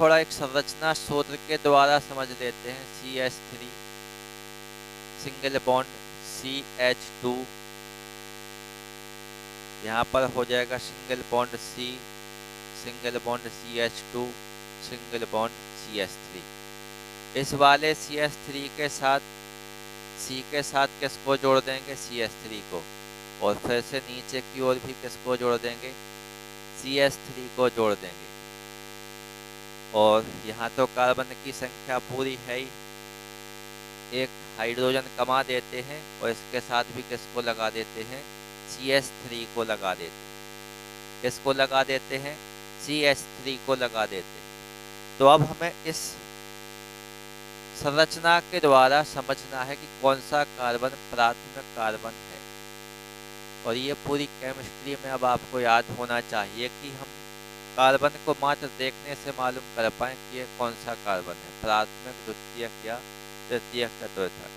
थोड़ा एक संरचना सूत्र के द्वारा समझ लेते हैं। CH3 सिंगल बॉन्ड CH2, यहाँ पर हो जाएगा single bond C, single bond CH2, single bond CH3। इस वाले CH3 के साथ C के साथ किसको जोड़ देंगे? CH3 को। और फिर से नीचे की ओर भी किसको जोड़ देंगे? CH3 को जोड़ देंगे। और यहाँ तो कार्बन की संख्या पूरी है ही, एक हाइड्रोजन कमा देते हैं और इसके साथ भी किसको लगा देते हैं? CH3 को लगा देते हैं। किसको लगा देते हैं? CH3 को लगा देते हैं। तो अब हमें इस संरचना के द्वारा समझना है कि कौन सा कार्बन प्राथमिक कार्बन है। और ये पूरी केमिस्ट्री में अब आपको याद होना चाहिए कि हम कार्बन को मात्र देखने से मालूम कर पाएं कि ये कौन सा कार्बन है, प्राथमिक, द्वितीयक या तृतीयक, चतुर्थक।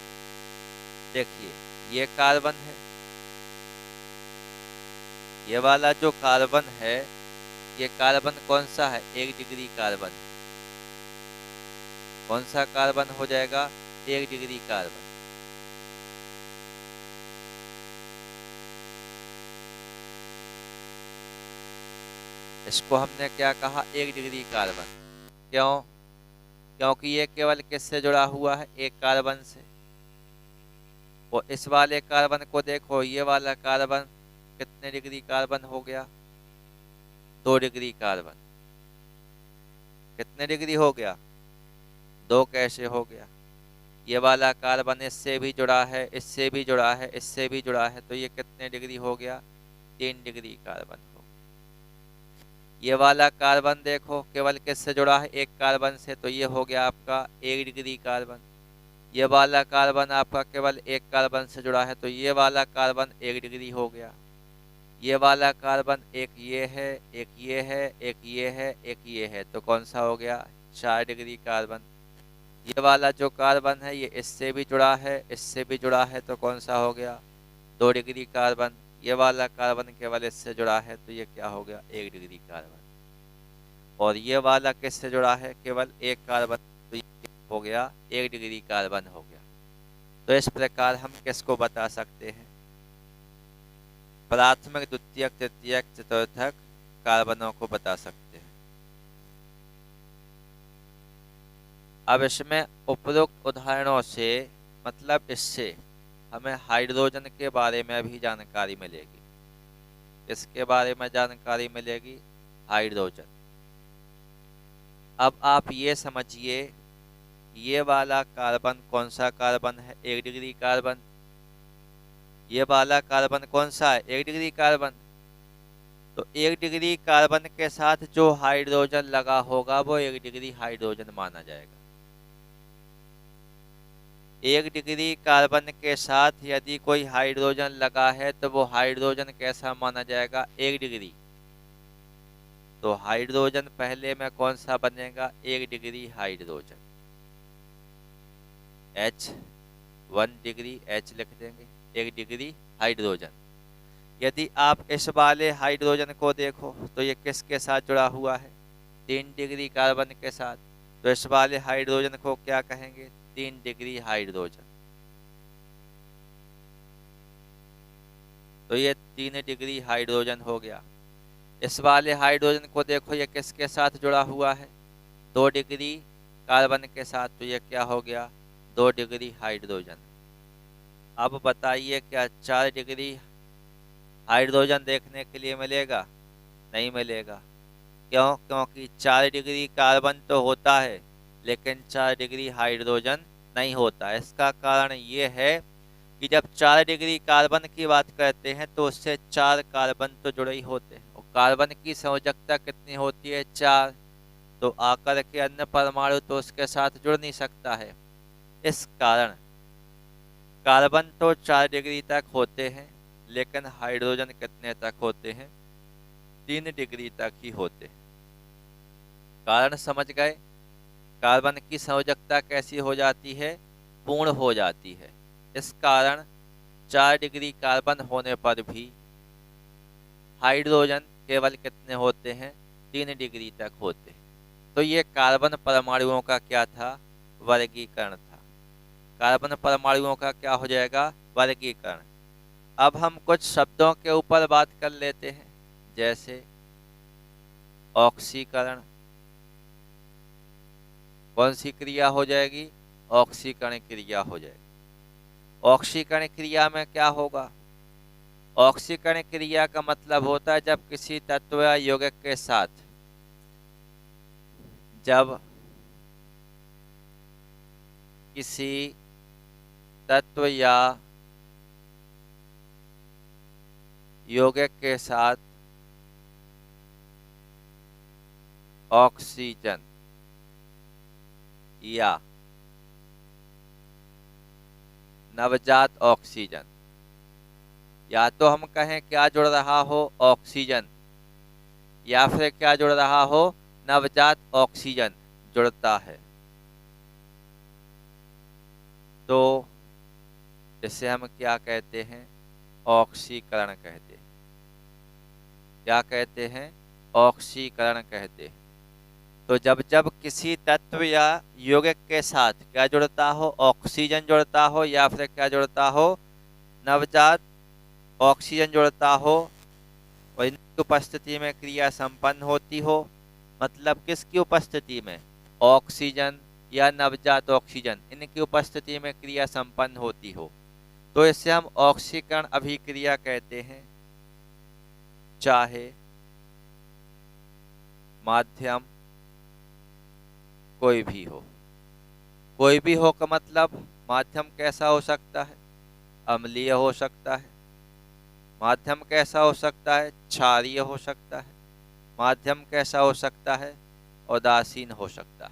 देखिए ये कार्बन है, ये वाला जो कार्बन है, ये कार्बन कौन सा है? 1 डिग्री कार्बन। कौन सा कार्बन हो जाएगा? 1 डिग्री कार्बन। इसको हमने क्या कहा? 1 डिग्री कार्बन। क्यों? क्योंकि ये केवल किससे जुड़ा हुआ है? एक कार्बन से। और इस वाले कार्बन को देखो, ये वाला कार्बन कितने डिग्री कार्बन हो गया? 2 डिग्री कार्बन। कितने डिग्री हो गया? 2 कैसे हो गया? ये वाला कार्बन इससे भी जुड़ा है, इससे भी जुड़ा है, इससे भी जुड़ा है, तो ये कितने डिग्री हो गया? 3 डिग्री कार्बन हो। ये वाला कार्बन देखो केवल किससे जुड़ा है? एक कार्बन से, तो ये हो गया आपका 1 डिग्री कार्बन। ये वाला कार्बन आपका केवल एक कार्बन से जुड़ा है, तो ये वाला कार्बन 1 डिग्री हो गया। ये वाला कार्बन एक ये है, एक ये है, एक ये है, एक ये है, तो कौन सा हो गया? 4 डिग्री कार्बन। ये वाला जो कार्बन है ये इससे भी जुड़ा है, इससे भी जुड़ा है, तो कौन सा हो गया? 2 डिग्री कार्बन। ये वाला कार्बन केवल इससे जुड़ा है, तो ये क्या हो गया? 1 डिग्री कार्बन। और ये वाला किससे जुड़ा है? केवल एक कार्बन, तो ये हो गया 1 डिग्री कार्बन हो गया। तो इस प्रकार हम किसको बता सकते हैं? प्राथमिक, द्वितीयक, तृतीयक, चतुर्थक कार्बनों को बता सकते हैं। अब इसमें उपरोक्त उदाहरणों से, मतलब इससे हमें हाइड्रोजन के बारे में भी जानकारी मिलेगी। इसके बारे में जानकारी मिलेगी? हाइड्रोजन। अब आप ये समझिए, ये वाला कार्बन कौन सा कार्बन है? 1 डिग्री कार्बन। ये वाला कार्बन कौन सा है? 1 डिग्री कार्बन। तो 1 डिग्री कार्बन के साथ जो हाइड्रोजन लगा होगा वो 1 डिग्री हाइड्रोजन माना जाएगा। 1 डिग्री कार्बन के साथ यदि कोई हाइड्रोजन लगा है तो वो हाइड्रोजन कैसा माना जाएगा? 1 डिग्री। तो हाइड्रोजन पहले में कौन सा बनेगा? 1 degree hydrogen. H 1 degree, H लिख देंगे, 1 डिग्री हाइड्रोजन। यदि आप इस वाले हाइड्रोजन को देखो तो ये किसके साथ जुड़ा हुआ है? 3 डिग्री कार्बन के साथ। तो इस वाले हाइड्रोजन को क्या कहेंगे? 3 डिग्री हाइड्रोजन। तो ये 3 डिग्री हाइड्रोजन हो गया। इस वाले हाइड्रोजन को देखो, ये किसके साथ जुड़ा हुआ है? 2 डिग्री कार्बन के साथ। तो ये क्या हो गया? 2 डिग्री हाइड्रोजन। अब बताइए क्या 4 डिग्री हाइड्रोजन देखने के लिए मिलेगा? नहीं मिलेगा। क्यों? क्योंकि 4 डिग्री कार्बन तो होता है लेकिन 4 डिग्री हाइड्रोजन नहीं होता। इसका कारण ये है कि जब 4 डिग्री कार्बन की बात करते हैं तो उससे 4 कार्बन तो जुड़े ही होते हैं, और कार्बन की संयोजकता कितनी होती है? 4। तो आकर के अन्य परमाणु तो उसके साथ जुड़ नहीं सकता है। इस कारण कार्बन तो 4 डिग्री तक होते हैं, लेकिन हाइड्रोजन कितने तक होते हैं? 3 डिग्री तक ही होते हैं। कारण समझ गए? कार्बन की संयोजकता कैसी हो जाती है? पूर्ण हो जाती है। इस कारण 4 डिग्री कार्बन होने पर भी हाइड्रोजन केवल कितने होते हैं? 3 डिग्री तक होते हैं। तो ये कार्बन परमाणुओं का क्या था? वर्गीकरण था। कार्बन परमाणुओं का क्या हो जाएगा? वर्गीकरण। अब हम कुछ शब्दों के ऊपर बात कर लेते हैं, जैसे ऑक्सीकरण। कौन सी क्रिया हो जाएगी? ऑक्सीकरण क्रिया हो जाएगी। ऑक्सीकरण क्रिया में क्या होगा? ऑक्सीकरण क्रिया का मतलब होता है जब किसी तत्व या यौगिक के साथ, जब किसी तत्व या यौगिक के साथ ऑक्सीजन या नवजात ऑक्सीजन, या तो हम कहें क्या जुड़ रहा हो? ऑक्सीजन, या फिर क्या जुड़ रहा हो? नवजात ऑक्सीजन जुड़ता है, तो इसे हम क्या कहते हैं? ऑक्सीकरण कहते हैं। क्या कहते हैं? ऑक्सीकरण कहते हैं। तो जब जब किसी तत्व या यौगिक के साथ क्या जुड़ता हो? ऑक्सीजन जुड़ता हो, या फिर क्या जुड़ता हो? नवजात ऑक्सीजन जुड़ता हो, और इनकी उपस्थिति में क्रिया संपन्न होती हो। मतलब किसकी उपस्थिति में? ऑक्सीजन या नवजात ऑक्सीजन, इनकी उपस्थिति में क्रिया संपन्न होती हो, तो इसे हम ऑक्सीकरण अभिक्रिया कहते हैं। चाहे माध्यम कोई भी हो। कोई भी हो का मतलब माध्यम कैसा हो सकता है? अम्लीय हो सकता है। माध्यम कैसा हो सकता है? क्षारीय हो सकता है। माध्यम कैसा हो सकता है? उदासीन हो सकता है।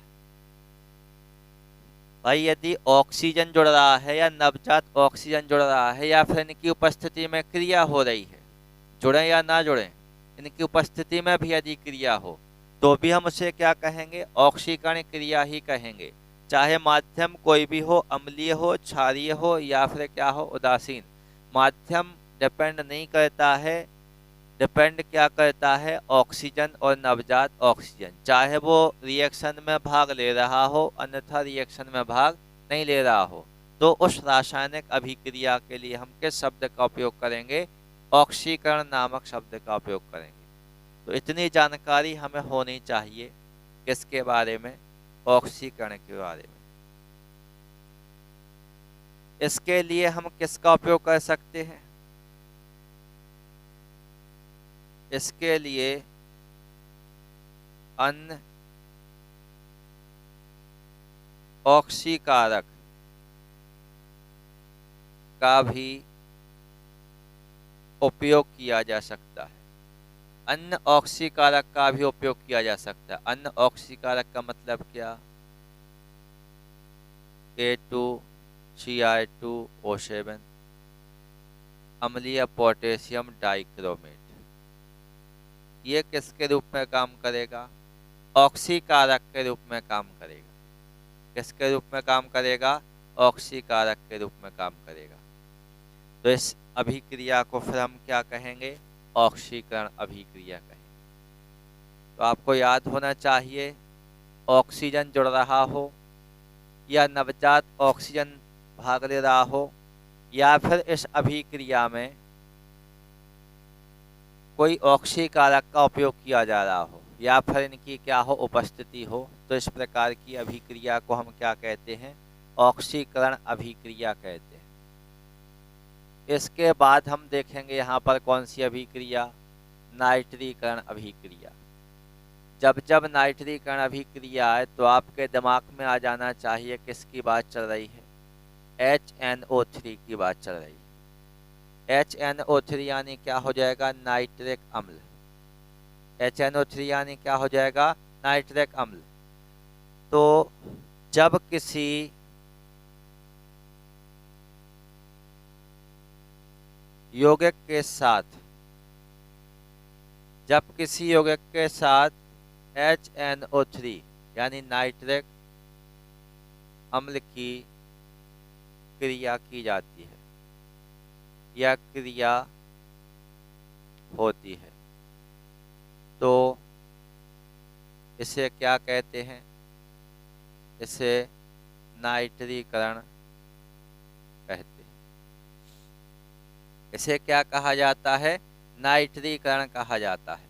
भाई यदि ऑक्सीजन जुड़ रहा है या नवजात ऑक्सीजन जुड़ रहा है, या फिर इनकी उपस्थिति में क्रिया हो रही है, जुड़े या ना जुड़े, इनकी उपस्थिति में भी यदि क्रिया हो, तो भी हम उसे क्या कहेंगे? ऑक्सीकरण क्रिया ही कहेंगे। चाहे माध्यम कोई भी हो, अम्लीय हो, क्षारीय हो, या फिर क्या हो? उदासीन। माध्यम डिपेंड नहीं करता है, डिपेंड क्या करता है? ऑक्सीजन और नवजात ऑक्सीजन। चाहे वो रिएक्शन में भाग ले रहा हो, अन्यथा रिएक्शन में भाग नहीं ले रहा हो, तो उस रासायनिक अभिक्रिया के लिए हम किस शब्द का उपयोग करेंगे? ऑक्सीकरण नामक शब्द का उपयोग करेंगे। तो इतनी जानकारी हमें होनी चाहिए किसके बारे में? ऑक्सीकरण के बारे में। इसके लिए हम किसका उपयोग कर सकते हैं? इसके लिए अन्य ऑक्सीकारक का भी उपयोग किया जा सकता है। अन्य ऑक्सीकारक का भी उपयोग किया जा सकता है। अन्य ऑक्सीकारक का मतलब क्या? K2Cl2O7, अम्लीय पोटेशियम डाइक्रोमेट। ये किसके रूप में काम करेगा? ऑक्सीकारक के रूप में काम करेगा। किसके रूप में काम करेगा? ऑक्सीकारक के रूप में काम करेगा। तो इस अभिक्रिया को फिर हम क्या कहेंगे? ऑक्सीकरण अभिक्रिया कहेंगे। तो आपको याद होना चाहिए, ऑक्सीजन जुड़ रहा हो, या नवजात ऑक्सीजन भाग ले रहा हो, या फिर इस अभिक्रिया में कोई ऑक्सीकारक का उपयोग किया जा रहा हो, या फिर इनकी क्या हो? उपस्थिति हो, तो इस प्रकार की अभिक्रिया को हम क्या कहते हैं? ऑक्सीकरण अभिक्रिया कहते हैं। इसके बाद हम देखेंगे यहाँ पर कौन सी अभिक्रिया? नाइट्रीकरण अभिक्रिया। जब जब नाइट्रीकरण अभिक्रिया है, तो आपके दिमाग में आ जाना चाहिए किसकी बात चल रही है? HNO3 की बात चल रही है। HNO3 यानी क्या हो जाएगा? नाइट्रिक अम्ल। HNO3 यानी क्या हो जाएगा? नाइट्रिक अम्ल। तो जब किसी यौगिक के साथ, HNO3 यानी नाइट्रिक अम्ल की क्रिया की जाती है या क्रिया होती है, तो इसे क्या कहते हैं? इसे नाइट्रीकरण कहते हैं। इसे क्या कहा जाता है? नाइट्रीकरण कहा जाता है।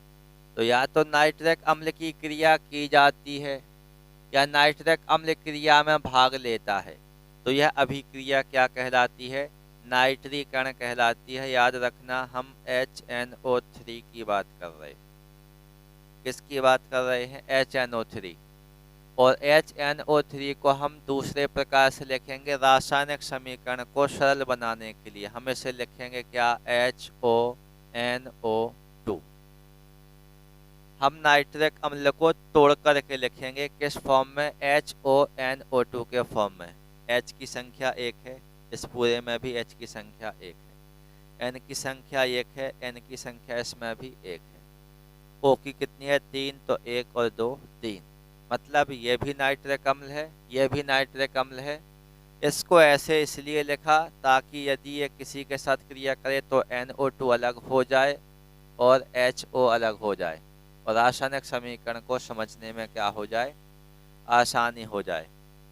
तो या तो नाइट्रिक अम्ल की क्रिया की जाती है या नाइट्रिक अम्ल क्रिया में भाग लेता है, तो यह अभिक्रिया क्या कहलाती है? नाइट्रीकरण कहलाती है। याद रखना, हम HNO3 की बात कर रहे हैं। किसकी बात कर रहे हैं? HNO3। और HNO3 को हम दूसरे प्रकार से लिखेंगे रासायनिक समीकरण को सरल बनाने के लिए। हम इसे लिखेंगे क्या? HONO2। हम नाइट्रिक अम्ल को तोड़ करके लिखेंगे किस फॉर्म में? HONO2 के फॉर्म में। H की संख्या 1 है, इस पूरे में भी H की संख्या 1 है, N की संख्या 1 है, N की संख्या इसमें भी 1 है। O की कितनी है? 3, तो 1 और 2 3। मतलब ये भी नाइट्रिक अम्ल है, ये भी नाइट्रिक अम्ल है। इसको ऐसे इसलिए लिखा ताकि यदि ये किसी के साथ क्रिया करे तो NO2 अलग हो जाए और HO अलग हो जाए और रासायनिक समीकरण को समझने में क्या हो जाए? आसानी हो जाए।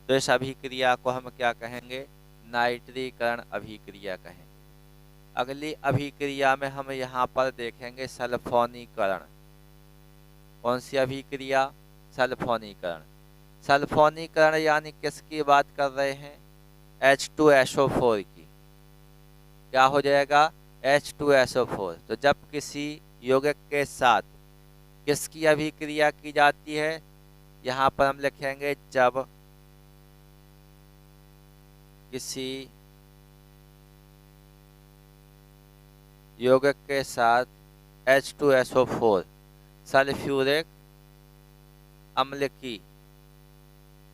तो इस अभिक्रिया को हम क्या कहेंगे? नाइट्रीकरण अभिक्रिया कहेंगे। अगली अभिक्रिया में हम यहाँ पर देखेंगे सल्फोनीकरण। कौन सी अभिक्रिया? सल्फोनीकरण। सल्फोनीकरण यानी किसकी बात कर रहे हैं? H2SO4 की। क्या हो जाएगा? H2SO4। तो जब किसी यौगिक के साथ किसकी अभिक्रिया की जाती है? यहाँ पर हम लिखेंगे जब किसी यौगिक के साथ H2SO4 सल्फ्यूरिक अम्ल की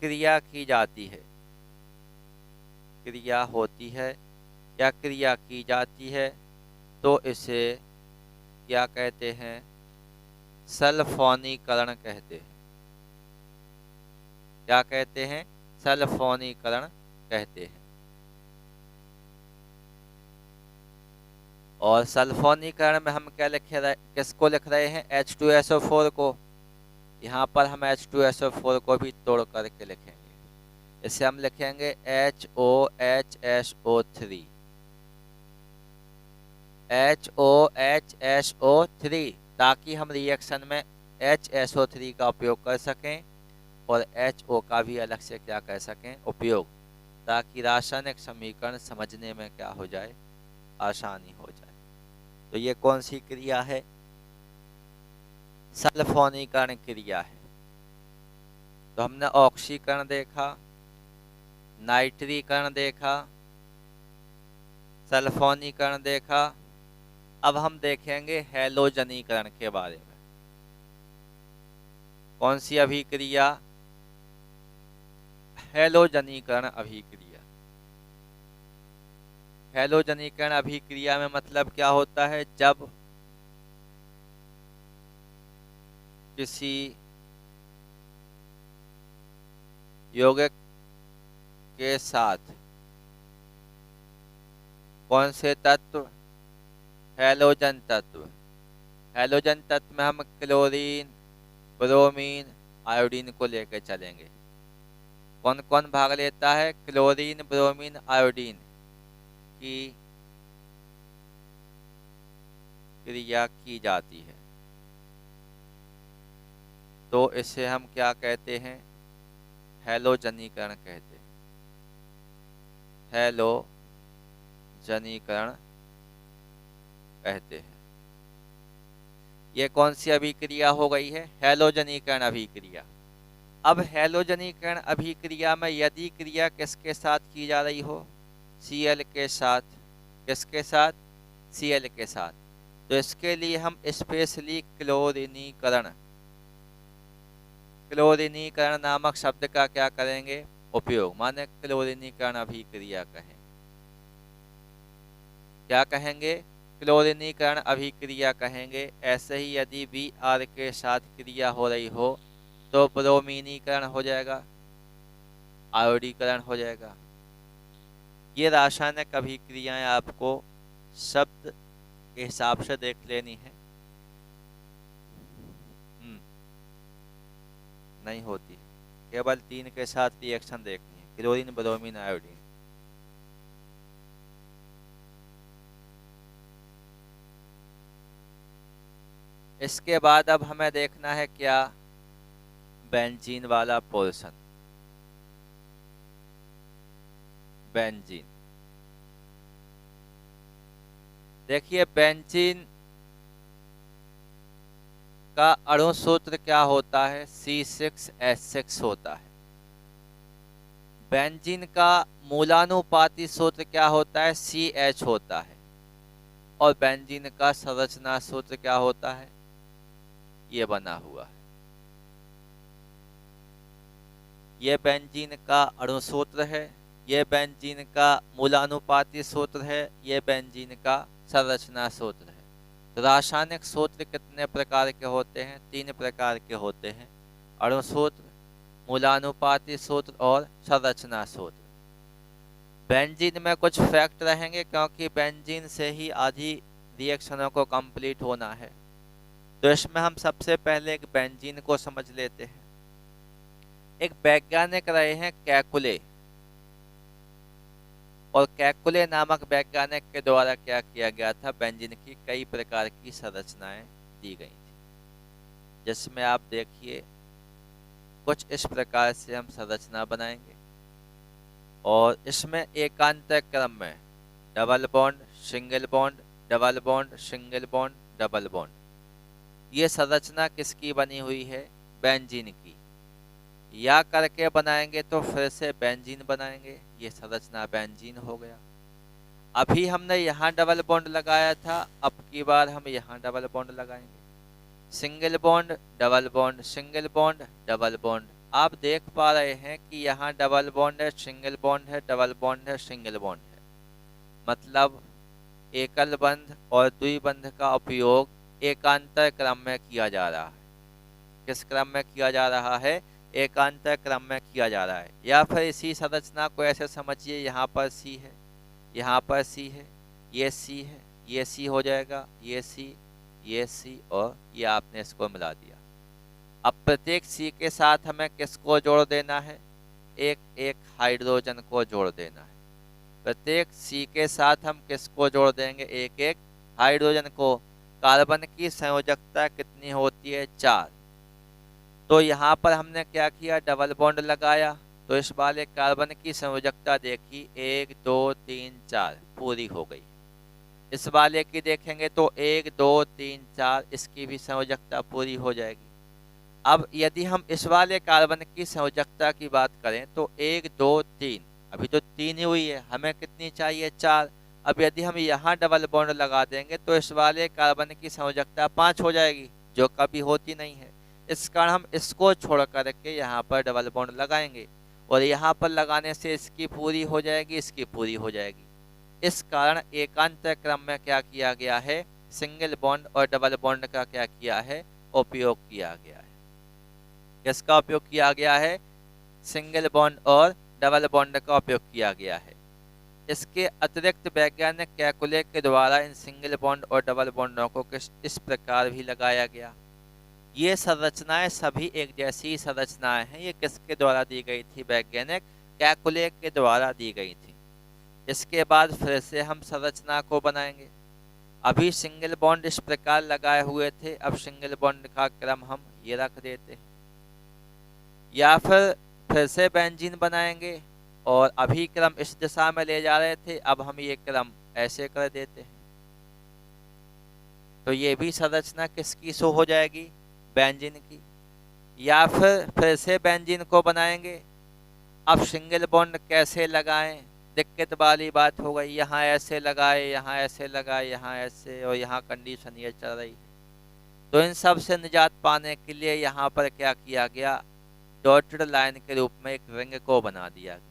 क्रिया की जाती है, क्रिया होती है या क्रिया की जाती है, तो इसे क्या कहते हैं? सल्फोनीकरण कहते हैं। क्या कहते हैं? सल्फोनीकरण कहते हैं। और सल्फोनीकरण में हम क्या लिख रहे, किसको लिख रहे हैं? H2SO4 को। यहाँ पर हम H2SO4 को भी तोड़ करके लिखेंगे। इसे हम लिखेंगे HOHSO3। HOHSO3 ताकि हम रिएक्शन में HSO3 का उपयोग कर सकें और HO का भी अलग से क्या कर सकें? उपयोग, ताकि रासायनिक समीकरण समझने में क्या हो जाए? आसानी हो जाए। तो ये कौन सी क्रिया है? सल्फोनीकरण क्रिया है। तो हमने ऑक्सीकरण देखा, नाइट्रीकरण देखा, सल्फोनीकरण देखा। अब हम देखेंगे हैलोजनीकरण के बारे में। कौन सी अभिक्रिया? हैलोजनीकरण अभिक्रिया। हैलोजनीकरण अभिक्रिया में मतलब क्या होता है? जब किसी यौगिक के साथ कौन से तत्व? हैलोजन तत्व। हैलोजन तत्व में हम क्लोरीन, ब्रोमीन, आयोडीन को लेकर चलेंगे। कौन कौन भाग लेता है? क्लोरीन, ब्रोमीन, आयोडीन की क्रिया की जाती है। तो इसे हम क्या कहते हैं? हैलोजनीकरण कहते हैं। हैलोजनीकरण कहते हैं। ये कौन सी अभिक्रिया हो गई है? हैलोजनीकरण अभिक्रिया। अब हैलोजनीकरण अभिक्रिया में यदि क्रिया किसके साथ की जा रही हो? Cl के साथ। किसके साथ? Cl के साथ। तो इसके लिए हम स्पेशली क्लोरीनीकरण, क्लोरीनीकरण नामक शब्द का क्या करेंगे? उपयोग। माने क्लोरीनीकरण अभिक्रिया कहें। क्या कहेंगे? क्लोरीनीकरण अभिक्रिया कहेंगे। ऐसे ही यदि Br के साथ क्रिया हो रही हो तो ब्रोमीनीकरण हो जाएगा, आयोडीकरण हो जाएगा। ये रासायनिक अभिक्रियाएं आपको शब्द के हिसाब से देख लेनी है। नहीं होती, केवल 3 के साथ रिएक्शन देखनी है, क्लोरीन, ब्रोमीन, आयोडीन। इसके बाद अब हमें देखना है क्या, बेंजीन वाला पोर्शन। बेंजीन, देखिए बेंजीन का अणु सूत्र क्या होता है, C6H6 होता है। बेंजीन का मूलानुपाती सूत्र क्या होता है, CH होता है। और बेंजीन का संरचना सूत्र क्या होता है, ये बना हुआ है। ये बेंजीन का अणु सूत्र है, ये बेंजीन का मूलानुपाती सूत्र है, ये बेंजीन का संरचना सूत्र है। तो रासायनिक सूत्र कितने प्रकार के होते हैं, 3 प्रकार के होते हैं, अणु सूत्र, मूलानुपाती सूत्र और संरचना सूत्र। बेंजीन में कुछ फैक्ट रहेंगे क्योंकि बेंजीन से ही आधी रिएक्शनों को कंप्लीट होना है। तो इसमें हम सबसे पहले एक बेंजीन को समझ लेते हैं। एक वैज्ञानिक रहे हैं कैकुले, और कैकुले नामक वैज्ञानिक के द्वारा क्या किया गया था, बेंजीन की कई प्रकार की संरचनाएं दी गई थी, जिसमें आप देखिए कुछ इस प्रकार से हम संरचना बनाएंगे। और इसमें एकांतर क्रम में double bond, single bond, double bond, single bond, double bond, ये संरचना किसकी बनी हुई है, बेंजीन की। या करके बनाएंगे तो फिर से बेंजीन बनाएंगे, ये संरचना बेंजीन हो गया। अभी हमने यहाँ डबल बॉन्ड लगाया था, अब की बार हम यहाँ डबल बॉन्ड लगाएंगे। Single bond, double bond, single bond, double bond. आप देख पा रहे हैं कि यहाँ डबल बॉन्ड है, सिंगल बॉन्ड है, डबल बॉन्ड है, सिंगल बॉन्ड है। मतलब एकल बंध और द्विबंध का उपयोग एकांतर क्रम में किया जा रहा है। किस क्रम में किया जा रहा है, एकांतर क्रम में किया जा रहा है। या फिर इसी संरचना को ऐसे समझिए, यहाँ पर सी है, यहाँ पर सी है, ये सी है, ये सी हो जाएगा, ये सी और ये आपने इसको मिला दिया। अब प्रत्येक सी के साथ हमें किसको जोड़ देना है, एक एक हाइड्रोजन को जोड़ देना है। प्रत्येक सी के साथ हम किसको जोड़ देंगे, एक एक हाइड्रोजन को। कार्बन की संयोजकता कितनी होती है, 4। तो यहाँ पर हमने क्या किया, डबल बॉन्ड लगाया, तो इस वाले कार्बन की संयोजकता देखी 1 2 3 4 पूरी हो गई। इस वाले की देखेंगे तो 1 2 3 4, इसकी भी संयोजकता पूरी हो जाएगी। अब यदि हम इस वाले कार्बन की संयोजकता की बात करें तो 1 2 3, अभी तो 3 ही हुई है, हमें कितनी चाहिए, 4। अब यदि हम यहाँ डबल बॉन्ड लगा देंगे तो इस वाले कार्बन की संयोजकता 5 हो जाएगी, जो कभी होती नहीं है। इस कारण हम इसको छोड़ करके यहाँ पर डबल बॉन्ड लगाएंगे, और यहाँ पर लगाने से इसकी पूरी हो जाएगी, इसकी पूरी हो जाएगी। इस कारण एकांतर क्रम में क्या किया गया है, सिंगल बॉन्ड और डबल बॉन्ड का क्या किया है, उपयोग किया गया है। किसका उपयोग किया गया है, सिंगल बॉन्ड और डबल बॉन्ड का उपयोग किया गया है। इसके अतिरिक्त वैज्ञानिक कैकुले के द्वारा इन सिंगल बॉन्ड और डबल बॉन्डों को इस प्रकार भी लगाया गया। ये संरचनाएं सभी एक जैसी संरचनाएं हैं। ये किसके द्वारा दी गई थी, वैज्ञानिक कैकुले के द्वारा दी गई थी। इसके बाद फिर से हम संरचना को बनाएंगे। अभी सिंगल बॉन्ड इस प्रकार लगाए हुए थे, अब सिंगल बॉन्ड का क्रम हम ये रख देते हैं। या फिर से बेंजीन बनाएंगे, और अभी क्रम इस दिशा में ले जा रहे थे, अब हम ये क्रम ऐसे कर देते हैं। तो ये भी संरचना किसकी शो हो जाएगी, बेंजीन की। या फिर से बेंजीन को बनाएंगे। अब सिंगल बॉन्ड कैसे लगाएं, दिक्कत वाली बात हो गई। यहाँ ऐसे लगाए, यहाँ ऐसे लगाए, यहाँ ऐसे, और यहाँ कंडीशन ये चल रही है। तो इन सब से निजात पाने के लिए यहाँ पर क्या किया गया, डॉटेड लाइन के रूप में एक रिंग को बना दिया गया।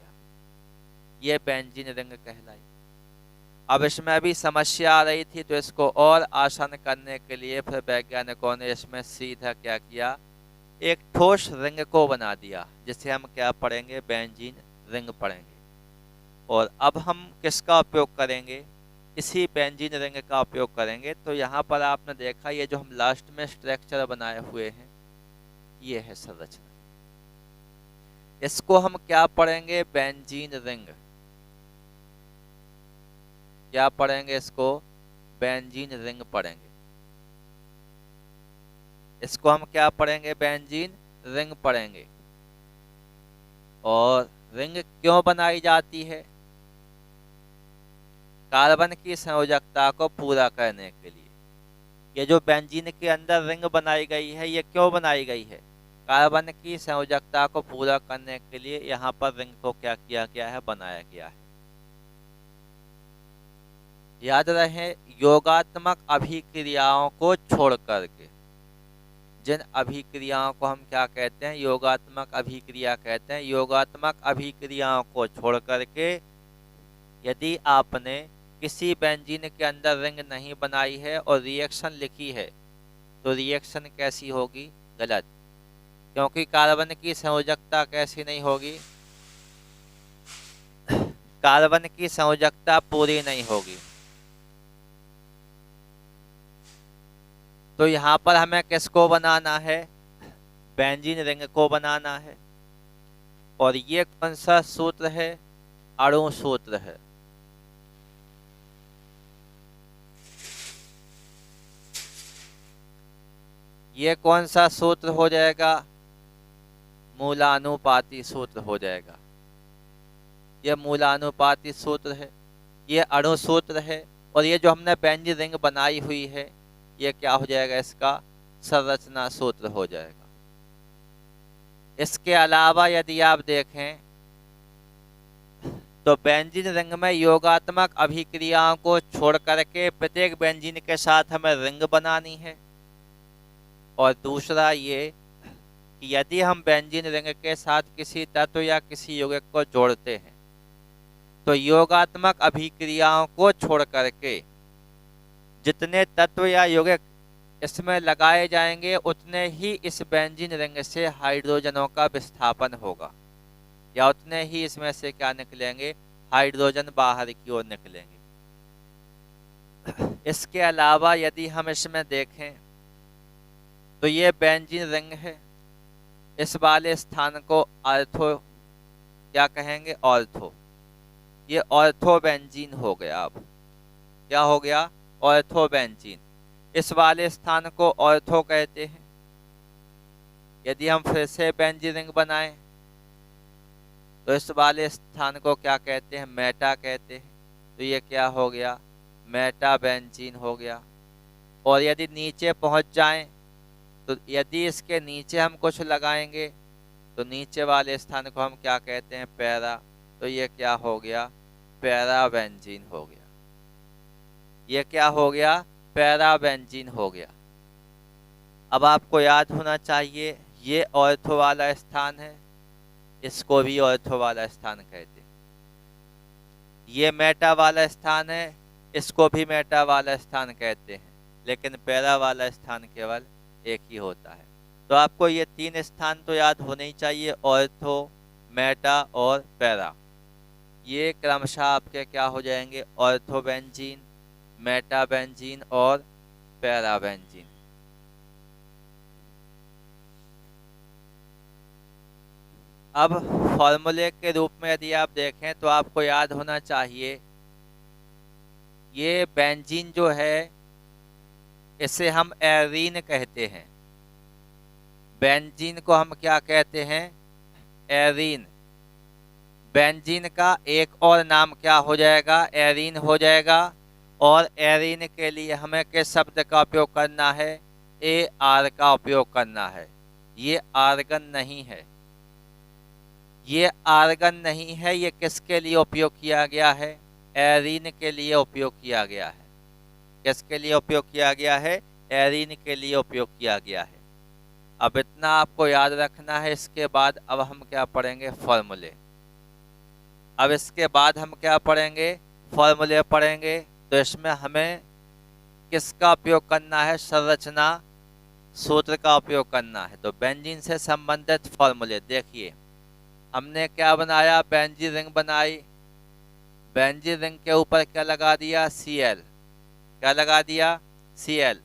ये बेंजीन रिंग कहलाई। अब इसमें अभी समस्या आ रही थी, तो इसको और आसान करने के लिए फिर वैज्ञानिकों ने इसमें सीधा क्या किया, एक ठोस रिंग को बना दिया, जिसे हम क्या पढ़ेंगे, बेंजीन रिंग पढ़ेंगे। और अब हम किसका उपयोग करेंगे, इसी बेंजीन रिंग का उपयोग करेंगे। तो यहाँ पर आपने देखा, ये जो हम लास्ट में स्ट्रक्चर बनाए हुए हैं, ये है संरचना। इसको हम क्या पढ़ेंगे? Benzene ring. क्या पढ़ेंगे इसको? बेंजीन रिंग पढ़ेंगे। इसको हम क्या पढ़ेंगे? बेंजीन रिंग पढ़ेंगे। और रिंग क्यों बनाई जाती है? कार्बन की संयोजकता को पूरा करने के लिए। ये जो बेंजीन के अंदर रिंग बनाई गई है, ये क्यों बनाई गई है? कार्बन की संयोजकता को पूरा करने के लिए यहाँ पर रिंग को क्या किया गया है? बनाया गया है। याद रहे, योगात्मक अभिक्रियाओं को छोड़ करके, जिन अभिक्रियाओं को हम क्या कहते हैं? योगात्मक अभिक्रिया कहते हैं। योगात्मक अभिक्रियाओं को छोड़ करके यदि आपने किसी बेंजीन के अंदर रिंग नहीं बनाई है और रिएक्शन लिखी है, तो रिएक्शन कैसी होगी? गलत। क्योंकि कार्बन की संयोजकता कैसी नहीं होगी? कार्बन की संयोजकता पूरी नहीं होगी। तो यहाँ पर हमें किसको बनाना है? बेंजीन रिंग को बनाना है। और ये कौन सा सूत्र है? अणु सूत्र है। ये कौन सा सूत्र हो जाएगा? मूलानुपाती सूत्र हो जाएगा। ये मूलानुपाती सूत्र है, ये अणु सूत्र है। और ये जो हमने बेंजीन रिंग बनाई हुई है, ये क्या हो जाएगा? इसका संरचना सूत्र हो जाएगा। इसके अलावा यदि आप देखें तो बेंजीन रिंग में योगात्मक अभिक्रियाओं को छोड़ करके प्रत्येक बेंजीन के साथ हमें रिंग बनानी है। और दूसरा ये कि यदि हम बेंजीन रिंग के साथ किसी तत्व या किसी यौगिक को जोड़ते हैं, तो योगात्मक अभिक्रियाओं को छोड़ करके जितने तत्व या यौगिक इसमें लगाए जाएंगे, उतने ही इस बेंजीन रिंग से हाइड्रोजनों का विस्थापन होगा, या उतने ही इसमें से क्या निकलेंगे? हाइड्रोजन बाहर की ओर निकलेंगे। इसके अलावा यदि हम इसमें देखें तो ये बेंजीन रिंग है। इस वाले स्थान को ऑर्थो क्या कहेंगे? ऑर्थो। ये ऑर्थो बेंजीन हो गया। अब क्या हो गया? Ortho benzene. इस वाले स्थान को ऑर्थो कहते हैं। यदि हम फिर से बेंजीन रिंग बनाएं तो इस वाले स्थान को क्या कहते हैं? मेटा कहते हैं। तो ये क्या हो गया? मेटा बेंजीन हो गया। और यदि नीचे पहुंच जाएं तो यदि इसके नीचे हम कुछ लगाएंगे तो नीचे वाले स्थान को हम क्या कहते हैं? पैरा। तो ये क्या हो गया? पैरा बेंजीन हो गया। ये क्या हो गया? पैरा बेंजीन हो गया। अब आपको याद होना चाहिए, ये ऑर्थो वाला स्थान है, इसको भी ऑर्थो वाला स्थान कहते हैं। ये मेटा वाला स्थान है, इसको भी मेटा वाला स्थान कहते हैं। लेकिन पैरा वाला स्थान केवल एक ही होता है। तो आपको ये तीन स्थान तो याद होने ही चाहिए, ऑर्थो, मेटा और पैरा। ये क्रमशः आपके क्या हो जाएंगे? ऑर्थो बेंजीन, मेटा बेंजीन और पैरा बेंजीन। अब फॉर्मूले के रूप में यदि आप देखें तो आपको याद होना चाहिए, ये बेंजीन जो है इसे हम एरीन कहते हैं। बेंजीन को हम क्या कहते हैं? एरीन। बेंजीन का एक और नाम क्या हो जाएगा? एरीन हो जाएगा। और एरीन के लिए हमें किस शब्द का उपयोग करना है? AR का उपयोग करना है। ये आर्गन नहीं है, ये आर्गन नहीं है। ये किसके लिए उपयोग किया गया है? एरीन के लिए उपयोग किया गया है। किसके लिए उपयोग किया गया है? एरीन के लिए उपयोग किया गया है। अब इतना आपको याद रखना है। इसके बाद अब हम क्या पढ़ेंगे? फॉर्मूले। अब इसके बाद हम क्या पढ़ेंगे? फॉर्मूले पढ़ेंगे। तो इसमें हमें किसका उपयोग करना है? संरचना सूत्र का उपयोग करना है। तो बेंजीन से संबंधित फॉर्मूले देखिए, हमने क्या बनाया? बेंजीन रिंग बनाई। बेंजीन रिंग के ऊपर क्या लगा दिया? Cl। क्या लगा दिया? Cl।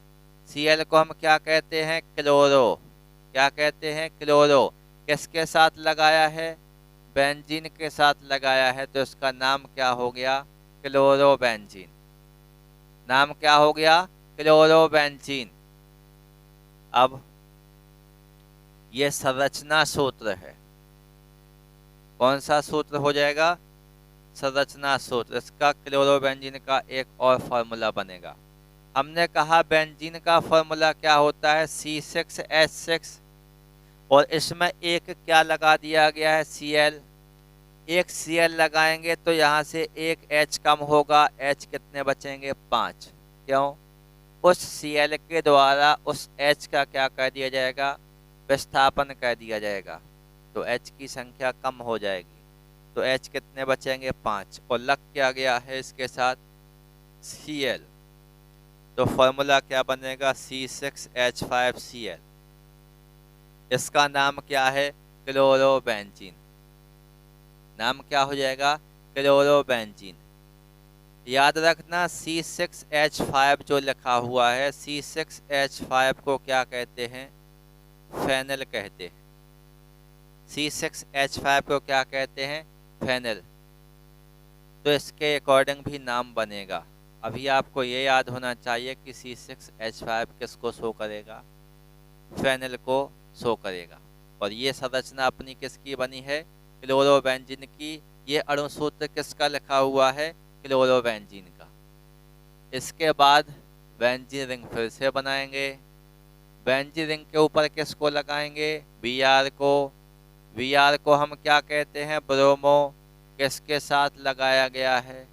Cl को हम क्या कहते हैं? क्लोरो। क्या कहते हैं? क्लोरो। किसके साथ लगाया है? बेंजीन के साथ लगाया है, तो इसका नाम क्या हो गया? क्लोरोबेंजीन। नाम क्या हो गया? क्लोरोबेंजीन। अब ये संरचना सूत्र है। कौन सा सूत्र हो जाएगा? संरचना सूत्र। इसका क्लोरोबेंजीन का एक और फॉर्मूला बनेगा। हमने कहा बेंजीन का फॉर्मूला क्या होता है? C6H6, और इसमें एक क्या लगा दिया गया है? Cl। एक Cl लगाएंगे तो यहाँ से एक H कम होगा। H कितने बचेंगे? 5। क्यों? उस Cl के द्वारा उस H का क्या कर दिया जाएगा? विस्थापन कर दिया जाएगा, तो H की संख्या कम हो जाएगी। तो H कितने बचेंगे? 5। और लग क्या गया है इसके साथ? Cl। तो फॉर्मूला क्या बनेगा? C6H5Cl। इसका नाम क्या है? क्लोरोबेंजीन। नाम क्या हो जाएगा? क्लोरोबेंजीन। याद रखना C6H5 जो लिखा हुआ है, C6H5 को क्या कहते हैं? फेनल कहते हैं। C6H5 को क्या कहते हैं? फेनल। तो इसके अकॉर्डिंग भी नाम बनेगा। अभी आपको ये याद होना चाहिए कि C6H5 किसको शो करेगा? फेनल को शो करेगा। और ये संरचना अपनी किसकी बनी है? क्लोरोबेंजीन की। ये अणुसूत्र किसका लिखा हुआ है? क्लोरोबेंजीन का। इसके बाद बेंजीन रिंग फिर से बनाएंगे। बेंजीन रिंग के ऊपर किसको लगाएंगे? Br को। Br को हम क्या कहते हैं? ब्रोमो। किसके साथ लगाया गया है?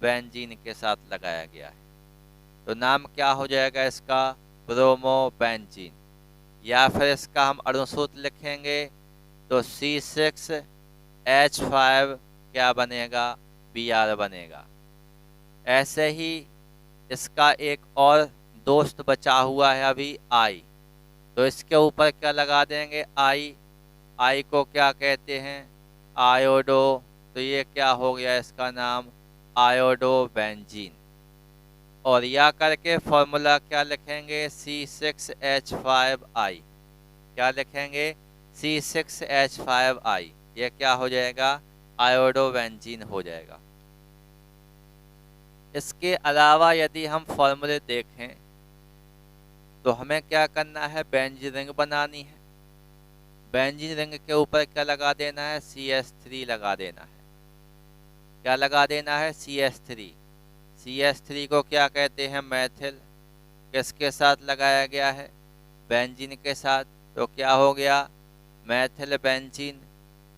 बेंजीन के साथ लगाया गया है। तो नाम क्या हो जाएगा इसका? ब्रोमोबेंजीन। या फिर इसका हम अणुसूत्र लिखेंगे तो C6H5 क्या बनेगा? Br बनेगा। ऐसे ही इसका एक और दोस्त बचा हुआ है अभी, I। तो इसके ऊपर क्या लगा देंगे? I को क्या कहते हैं? आयोडो। तो ये क्या हो गया इसका नाम? आयोडोबेंजीन। और या करके फॉर्मूला क्या लिखेंगे? C6H5I। क्या लिखेंगे? C6H5I। ये क्या हो जाएगा? आयोडोबेंजीन हो जाएगा। इसके अलावा यदि हम फॉर्मूले देखें तो हमें क्या करना है? बेंजीन रिंग बनानी है। बेंजीन रिंग के ऊपर क्या लगा देना है? CH3 लगा देना है। क्या लगा देना है? CH3। CH3 को क्या कहते हैं? मैथिल। किसके साथ लगाया गया है? बेंजीन के साथ। तो क्या हो गया? मैथिल बेंजीन।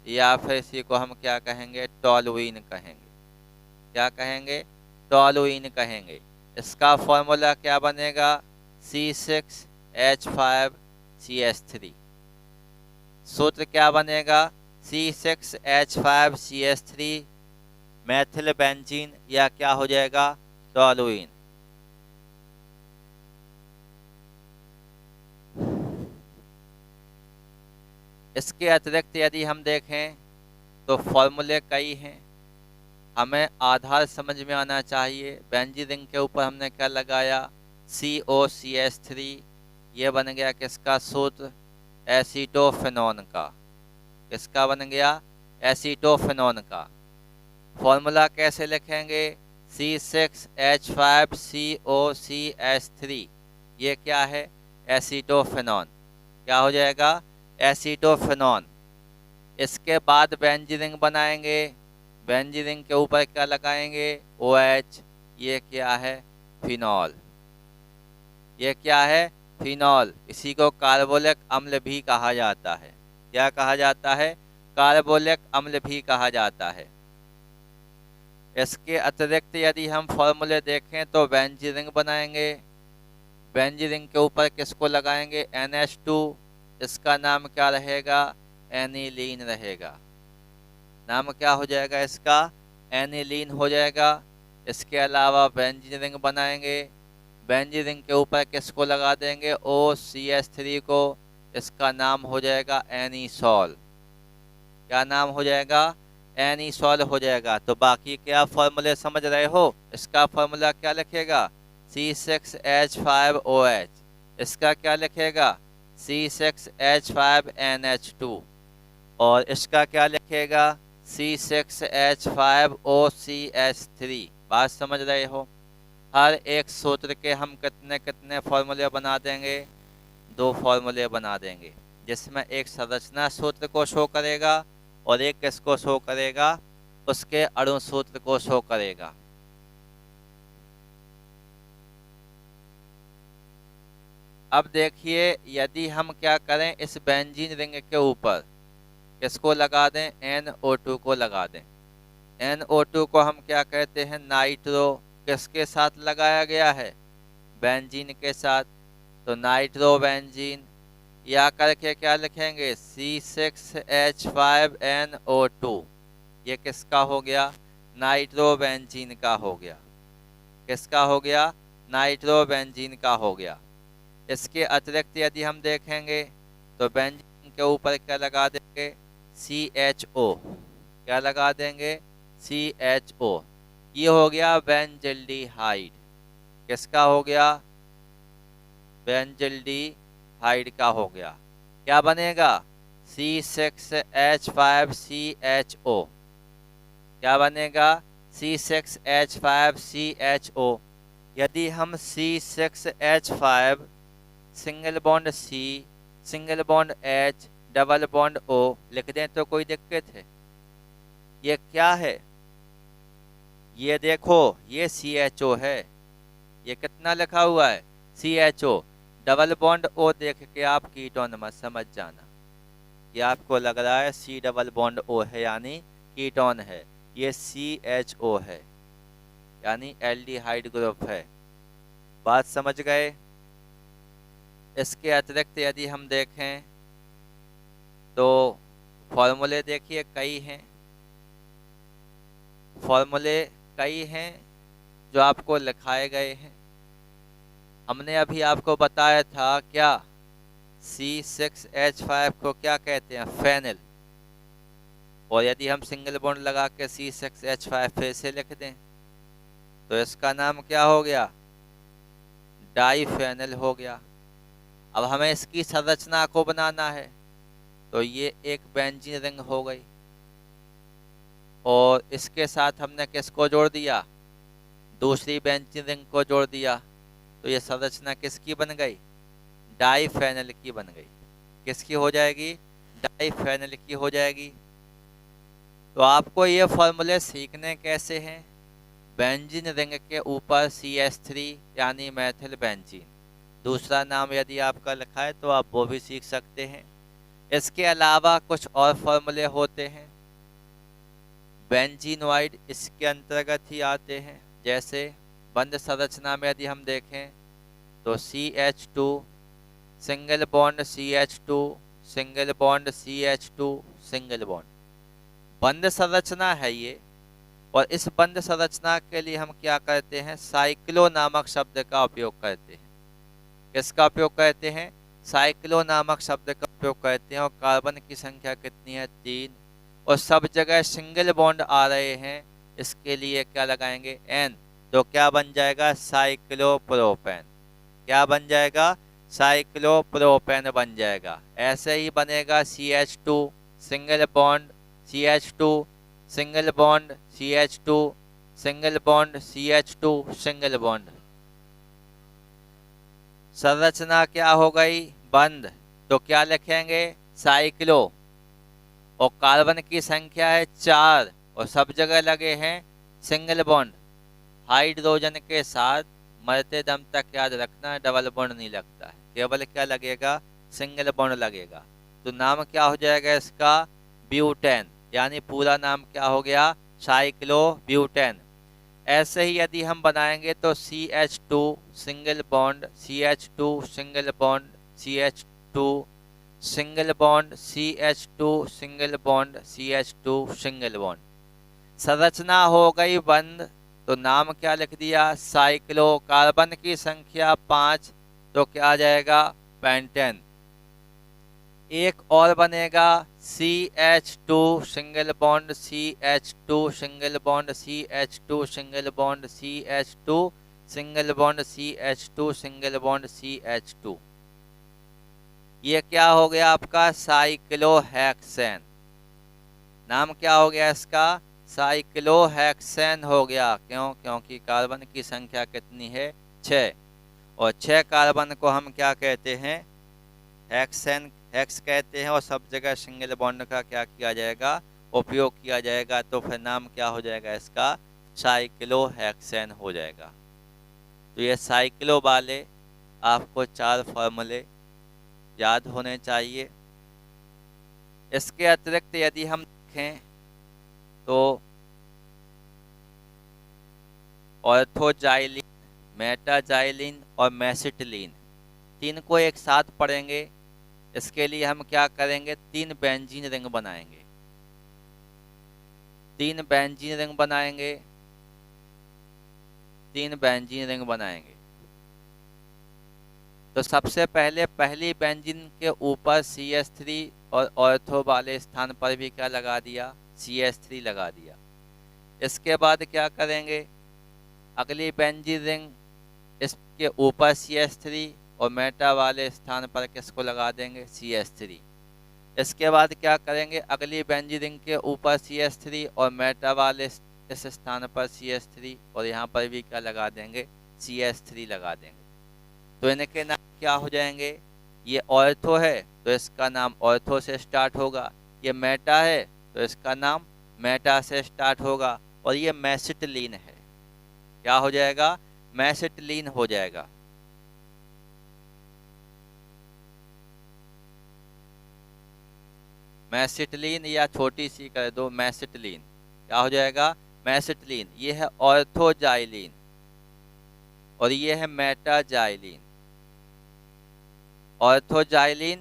या फिर इसी को हम क्या कहेंगे? टॉलुइन कहेंगे। क्या कहेंगे? टॉलुइन कहेंगे। इसका फॉर्मूला क्या बनेगा? C6H5CH3। सूत्र क्या बनेगा? C6H5CH3 मैथिल बेंजीन, या क्या हो जाएगा? टॉलुइन। इसके अतिरिक्त यदि हम देखें तो फॉर्मूले कई हैं। हमें आधार समझ में आना चाहिए। बेंजीन रिंग के ऊपर हमने क्या लगाया? COCH3। ये बन गया किसका सूत्र? एसीटोफेनॉन का। किसका बन गया? एसीटोफेनॉन का। फॉर्मूला कैसे लिखेंगे? C6H5COCH3। ये क्या है? एसीटोफेनॉन। क्या हो जाएगा? एसीटोफेनॉन। इसके बाद बेंजीन रिंग बनाएंगे। बेंजीन रिंग के ऊपर क्या लगाएंगे? OH। ये क्या है? फिनॉल। ये क्या है? फिनॉल। इसी को कार्बोलिक अम्ल भी कहा जाता है। क्या कहा जाता है? कार्बोलिक अम्ल भी कहा जाता है। इसके अतिरिक्त यदि हम फॉर्मूले देखें तो बेंजीन रिंग बनाएंगे। बेंजीन रिंग के ऊपर किसको लगाएंगे? NH2। इसका नाम क्या रहेगा? एनिलीन रहेगा। नाम क्या हो जाएगा इसका? एनिलीन हो जाएगा। इसके अलावा बेंजीन रिंग बनाएंगे। बेंजीन रिंग के ऊपर किसको लगा देंगे? OCH3 को। इसका नाम हो जाएगा एनीसॉल। क्या नाम हो जाएगा? एनीसॉल हो जाएगा। तो बाकी क्या फॉर्मूले समझ रहे हो? इसका फॉर्मूला क्या लिखेगा? C6H5OH। इसका क्या लिखेगा? C6H5NH2। और इसका क्या लिखेगा C6H5OCH3। बात समझ रहे हो। हर एक सूत्र के हम कितने कितने फॉर्मूले बना देंगे, 2 फॉर्मूले बना देंगे, जिसमें एक संरचना सूत्र को शो करेगा और एक किसको शो करेगा, उसके अणु सूत्र को शो करेगा। अब देखिए, यदि हम क्या करें, इस बेंजीन रिंग के ऊपर किसको लगा दें, NO2 को लगा दें। NO2 को हम क्या कहते हैं, नाइट्रो। किसके साथ लगाया गया है, बेंजीन के साथ, तो नाइट्रो बेंजीन। या करके क्या लिखेंगे, C6H5NO2। ये किसका हो गया, नाइट्रो बेंजीन का हो गया। किसका हो गया, नाइट्रो बेंजीन का हो गया। इसके अतिरिक्त यदि हम देखेंगे तो बेंजीन के ऊपर क्या लगा देंगे, CHO। क्या लगा देंगे, CHO। ये हो गया बेंजल्डिहाइड। किसका हो गया, बेंजल्डिहाइड का हो गया। क्या बनेगा, C6H5CHO। क्या बनेगा, C6H5CHO। यदि हम C6H5 single bond C single bond H double bond O लिख दें तो कोई दिक्कत है। ये क्या है, ये देखो, ये CHO है। ये कितना लिखा हुआ है, CHO। डबल बॉन्ड O देख के आप कीटोन मत समझ जाना। ये आपको लग रहा है C डबल बॉन्ड O है यानी कीटोन है, ये CHO है यानी एल्डिहाइड ग्रुप है। बात समझ गए। इसके अतिरिक्त यदि हम देखें तो फॉर्मूले देखिए कई हैं, फॉर्मूले कई हैं जो आपको लिखाए गए हैं। हमने अभी आपको बताया था क्या, C6H5 को क्या कहते हैं, फेनिल। और यदि हम सिंगल बॉन्ड लगा के C6H5 फिर से लिख दें तो इसका नाम क्या हो गया, डाइफेनिल हो गया। अब हमें इसकी संरचना को बनाना है तो ये एक बेंजीन रिंग हो गई और इसके साथ हमने किसको जोड़ दिया, दूसरी बेंजीन रिंग को जोड़ दिया, तो ये संरचना किसकी बन गई, डाइफेनिल की बन गई। किसकी हो जाएगी, डाइफेनिल की हो जाएगी। तो आपको ये फॉर्मूले सीखने कैसे हैं, बेंजीन रिंग के ऊपर CH3 यानी मैथिल बेंजीन, दूसरा नाम यदि आपका लिखा है तो आप वो भी सीख सकते हैं। इसके अलावा कुछ और फॉर्मूले होते हैं, बेंजीनोइड इसके अंतर्गत ही आते हैं। जैसे बंद संरचना में यदि हम देखें तो CH2 single bond CH2 single bond CH2 single bond, बंद संरचना है ये। और इस बंद संरचना के लिए हम क्या करते हैं, साइक्लो नामक शब्द का उपयोग करते हैं। किसका उपयोग करते हैं, साइक्लो नामक शब्द का उपयोग करते हैं। और कार्बन की संख्या कितनी है, 3। और सब जगह सिंगल बॉन्ड आ रहे हैं, इसके लिए क्या लगाएंगे, N। तो क्या बन जाएगा, साइक्लोप्रोपेन। क्या बन जाएगा, साइक्लोप्रोपेन बन जाएगा। ऐसे ही बनेगा CH2 single bond CH2 single bond CH2 single bond CH2 single bond. संरचना क्या हो गई, बंद, तो क्या लिखेंगे, साइक्लो। और कार्बन की संख्या है 4 और सब जगह लगे हैं सिंगल बॉन्ड। हाइड्रोजन के साथ मरते दम तक याद रखना, डबल बॉन्ड नहीं लगता है, केवल क्या लगेगा, सिंगल बॉन्ड लगेगा। तो नाम क्या हो जाएगा इसका, ब्यूटेन, यानी पूरा नाम क्या हो गया, साइक्लो ब्यूटेन। ऐसे ही यदि हम बनाएंगे तो CH2 single bond CH2 single bond CH2 single bond CH2 single bond CH2 single bond. संरचना हो गई बंद, तो नाम क्या लिख दिया, साइक्लो। कार्बन की संख्या 5, तो क्या आ जाएगा, पेंटेन। एक और बनेगा CH2 single bond CH2 single bond CH2 single bond CH2 single bond CH2 single bond CH2। ये क्या हो गया आपका, साइक्लोहेक्सेन। नाम क्या हो गया इसका? साइक्लोहेक्सेन हो गया। क्यों? क्योंकि कार्बन की संख्या कितनी है? 6, और 6 कार्बन को हम क्या कहते हैं? हेक्सेन, हेक्स कहते हैं, और सब जगह सिंगल बॉन्ड का क्या किया जाएगा? उपयोग किया जाएगा। तो फिर नाम क्या हो जाएगा इसका? साइक्लोहेक्सेन हो जाएगा। तो ये साइक्लो वाले आपको 4 फॉर्मूले याद होने चाहिए। इसके अतिरिक्त यदि हम देखें तो ऑर्थोजाइलिन, मेटाजाइलिन और मेसिटिलीन, तीन को एक साथ पढ़ेंगे। इसके लिए हम क्या करेंगे? 3 बेंजीन रिंग बनाएंगे। 3 बेंजीन रिंग बनाएंगे। 3 बेंजीन रिंग बनाएंगे। तो सबसे पहले पहली बेंजीन के ऊपर CH3 और ऑर्थो वाले स्थान पर भी क्या लगा दिया? CH3 लगा दिया। इसके बाद क्या करेंगे? अगली बेंजीन रिंग, इसके ऊपर CH3 और मेटा वाले स्थान पर किसको लगा देंगे? CH3। इसके बाद क्या करेंगे? अगली बेंजीन रिंग के ऊपर CH3 और मेटा वाले इस स्थान पर CH3, और यहाँ पर भी क्या लगा देंगे? CH3 लगा देंगे। तो इनके नाम क्या हो जाएंगे? ये ऑर्थो है तो इसका नाम ऑर्थो से स्टार्ट होगा। ये मेटा है तो इसका नाम मेटा से स्टार्ट होगा। और ये मेसिटिलीन है, क्या हो जाएगा? मेसिटिलीन हो जाएगा। मेसिटिलीन, या छोटी सी कर दो मेसिटिलीन, क्या हो जाएगा? मेसिटिलीन। ये है ऑर्थोजाइलिन और ये है मेटाजाइलिन। ऑर्थोजाइलिन,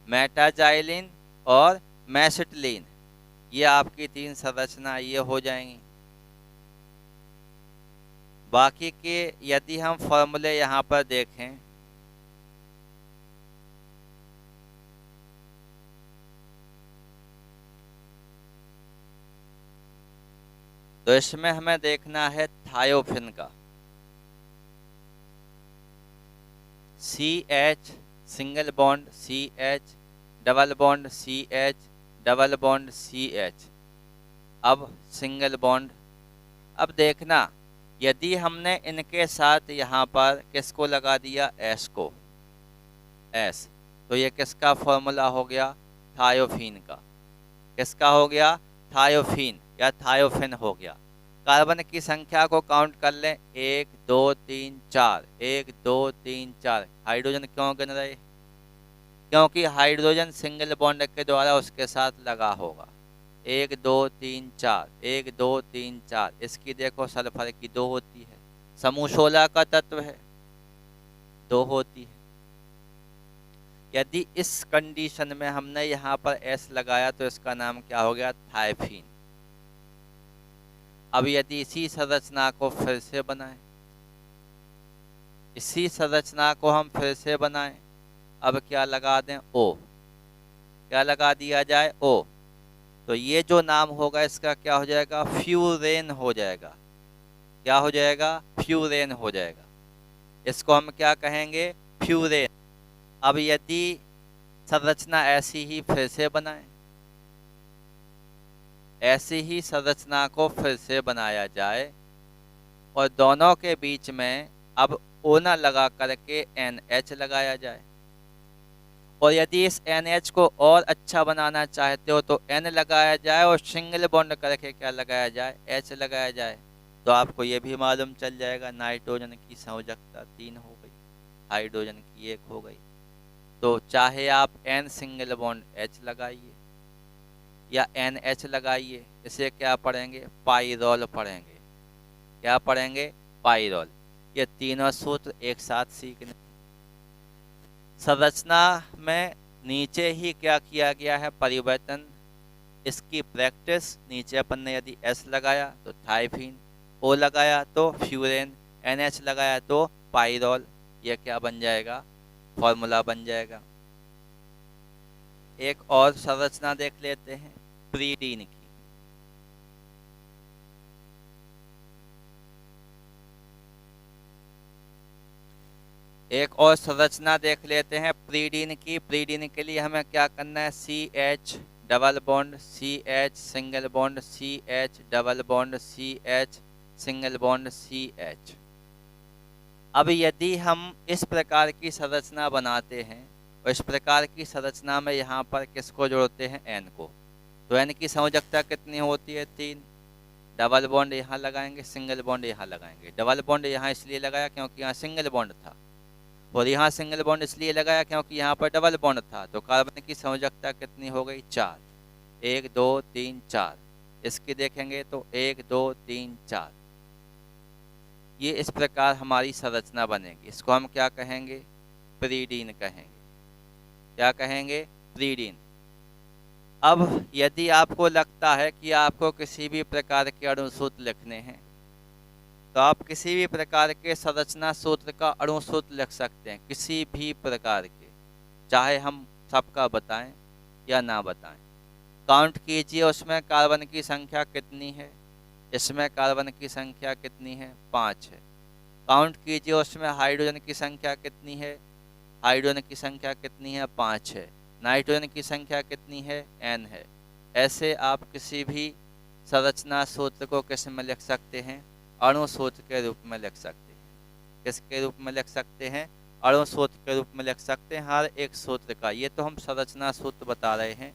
मेटाजाइलिन और मेसिटिलीन, ये आपकी 3 संरचना ये हो जाएंगी। बाकी के यदि हम फॉर्मूले यहाँ पर देखें तो इसमें हमें देखना है थायोफिन का। CH single bond CH, double bond CH, double bond CH, अब सिंगल बॉन्ड। अब देखना, यदि हमने इनके साथ यहाँ पर किसको लगा दिया? S को, S, तो ये किसका फॉर्मूला हो गया? थायोफिन का। किसका हो गया? थायोफिन या थायोफिन हो गया। कार्बन की संख्या को काउंट कर लें, 1 2 3 4, 1 2 3 4। हाइड्रोजन क्यों गिन रहे? क्योंकि हाइड्रोजन सिंगल बॉन्ड के द्वारा उसके साथ लगा होगा। 1 2 3 4, 1 2 3 4। इसकी देखो सल्फर की 2 होती है, समूह 16 का तत्व है, 2 होती है। यदि इस कंडीशन में हमने यहाँ पर S लगाया तो इसका नाम क्या हो गया? थायफीन। अब यदि इसी संरचना को फिर से बनाएं, इसी संरचना को हम फिर से बनाएं, अब क्या लगा दें? O। क्या लगा दिया जाए? O। तो ये जो नाम होगा इसका क्या हो जाएगा? फ्यूरेन हो जाएगा। क्या हो जाएगा? फ्यूरेन हो जाएगा। इसको हम क्या कहेंगे? फ्यूरेन। अब यदि संरचना ऐसी ही फिर से बनाएं, ऐसी ही संरचना को फिर से बनाया जाए और दोनों के बीच में अब O ना लगा करके NH लगाया जाए, और यदि इस NH को और अच्छा बनाना चाहते हो तो N लगाया जाए और सिंगल बॉन्ड करके क्या लगाया जाए? H लगाया जाए। तो आपको ये भी मालूम चल जाएगा नाइट्रोजन की संयोजकता 3 हो गई, हाइड्रोजन की 1 हो गई। तो चाहे आप N सिंगल बॉन्ड H लगाइए या NH लगाइए, इसे क्या पढ़ेंगे? पाइरोल पढ़ेंगे। क्या पढ़ेंगे? पाइरोल। ये तीनों सूत्र एक साथ सीखने। संरचना में नीचे ही क्या किया गया है? परिवर्तन। इसकी प्रैक्टिस, नीचे अपन ने यदि S लगाया तो थाइफिन, O लगाया तो फ्यूरेन, NH लगाया तो पाइरोल। ये क्या बन जाएगा? फॉर्मूला बन जाएगा। एक और संरचना देख लेते हैं प्रीडीन की। एक और संरचना देख लेते हैं प्रीडीन की। प्रीडीन के लिए हमें क्या करना है? CH double bond CH single bond CH double bond CH single bond CH। अब यदि हम इस प्रकार की संरचना बनाते हैं और इस प्रकार की संरचना में यहाँ पर किसको जोड़ते हैं, N को, तो N की संयोजकता कितनी होती है, 3। डबल बॉन्ड यहाँ लगाएंगे, सिंगल बॉन्ड यहाँ लगाएंगे। डबल बॉन्ड यहाँ इसलिए लगाया क्योंकि यहाँ सिंगल बॉन्ड था, और यहाँ सिंगल बॉन्ड इसलिए लगाया क्योंकि यहाँ पर डबल बॉन्ड था। तो कार्बन की संयोजकता कितनी हो गई, 4। 1 2 3 4। इसकी देखेंगे तो 1 2 3 4। ये इस प्रकार हमारी संरचना बनेगी। इसको हम क्या कहेंगे, प्रीडीन कहेंगे। क्या कहेंगे, प्रीडीन। अब यदि आपको लगता है कि आपको किसी भी प्रकार के अणु सूत्र लिखने हैं, तो आप किसी भी प्रकार के संरचना सूत्र का अणु सूत्र लिख सकते हैं, किसी भी प्रकार के, चाहे हम सबका बताएं या ना बताएं। काउंट कीजिए, उसमें कार्बन की संख्या कितनी है, इसमें कार्बन की संख्या कितनी है, 5 है। काउंट कीजिए, उसमें हाइड्रोजन की संख्या कितनी है, हाइड्रोजन की संख्या कितनी है, 5 है। नाइट्रोजन की संख्या कितनी है, N है। ऐसे आप किसी भी संरचना सूत्र को किस में लिख सकते हैं, अणु सूत्र के रूप में लिख सकते हैं। किसके रूप में लिख सकते हैं, अणु सूत्र के रूप में लिख सकते हैं, हर एक सूत्र का। ये तो हम संरचना सूत्र बता रहे हैं,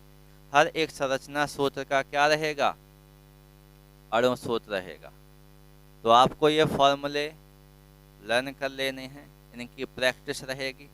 हर एक संरचना सूत्र का क्या रहेगा, अणु सूत्र रहेगा। तो आपको ये फॉर्मूले लर्न कर लेने हैं, इनकी प्रैक्टिस रहेगी।